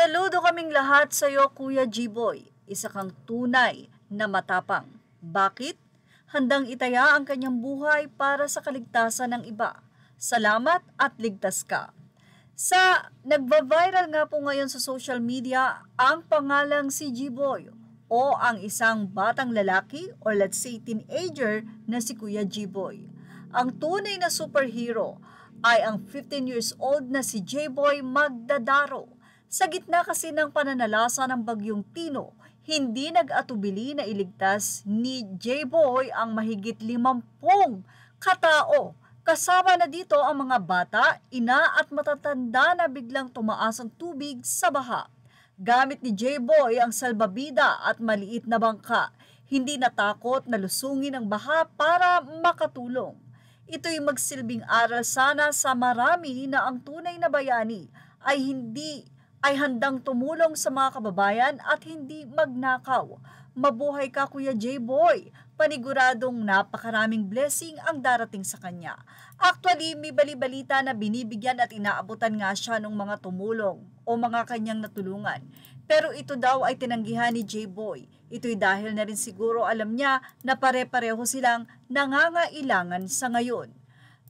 Saludo kaming lahat sa iyo, Kuya G-Boy. Isa kang tunay na matapang. Bakit? Handang itaya ang kanyang buhay para sa kaligtasan ng iba. Salamat at ligtas ka. Nagba-viral nga po ngayon sa social media ang pangalang si G-Boy o ang isang batang lalaki or let's say teenager na si Kuya G-Boy. Ang tunay na superhero ay ang 15 years old na si J-Boy Magdadaro. Sa gitna kasi ng pananalasa ng bagyong Tino, hindi nag-atubili na iligtas ni J-Boy ang mahigit 50 katao. Kasama na dito ang mga bata, ina at matatanda na biglang tumaas ang tubig sa baha. Gamit ni J-Boy ang salbabida at maliit na bangka. Hindi natakot na lusungin ang baha para makatulong. Ito'y magsilbing aral sana sa marami na ang tunay na bayani ay handang tumulong sa mga kababayan at hindi magnakaw. Mabuhay ka, Kuya J-Boy. Paniguradong napakaraming blessing ang darating sa kanya. Actually, may bali-balita na binibigyan at inaabutan nga siya ng mga tumulong o mga kanyang natulungan. Pero ito daw ay tinanggihan ni J-Boy. Ito'y dahil na rin siguro alam niya na pare-pareho silang nangangailangan sa ngayon.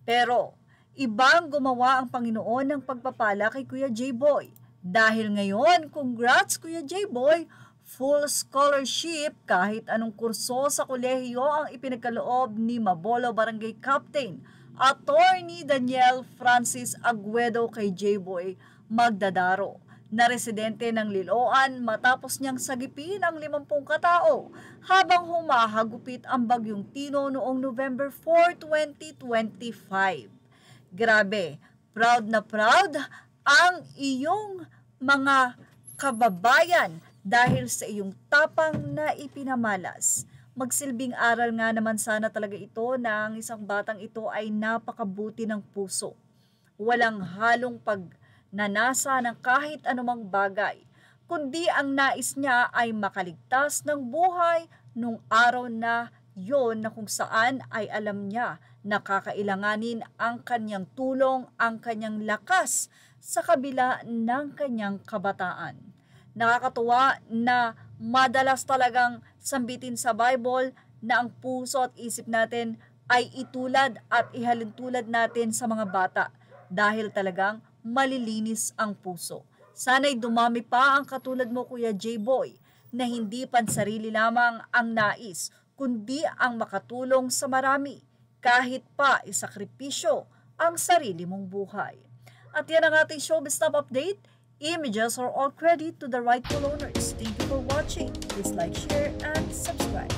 Pero ibang gumawa ang Panginoon ng pagpapala kay Kuya J-Boy. Dahil ngayon, congrats Kuya J-Boy, full scholarship kahit anong kurso sa kolehiyo ang ipinagkaloob ni Mabolo Barangay Captain, Attorney Daniel Francis Aguedo kay J-Boy Magdadaro, na residente ng Liloan matapos niyang sagipin ang 50 katao habang humahagupit ang bagyong Tino noong November 4, 2025. Grabe, proud na proud ang iyong mga kababayan dahil sa iyong tapang na ipinamalas. Magsilbing aral nga naman sana talaga ito na ang isang batang ito ay napakabuti ng puso. Walang halong pagnanasa ng kahit anumang bagay, kundi ang nais niya ay makaligtas ng buhay nung araw na yon na kung saan ay alam niya na kakailanganin ang kanyang tulong, ang kanyang lakas sa kabila ng kanyang kabataan. Nakakatuwa na madalas talagang sambitin sa Bible na ang puso at isip natin ay itulad at ihalintulad natin sa mga bata dahil talagang malilinis ang puso. Sana'y dumami pa ang katulad mo, Kuya J-Boy, na hindi pansarili lamang ang nais, kundi ang makatulong sa marami, kahit pa isakripisyo ang sarili mong buhay. At yan ang ating Showbiz Top Update. Images are all credit to the rightful owners. Thank you for watching. Please like, share, and subscribe.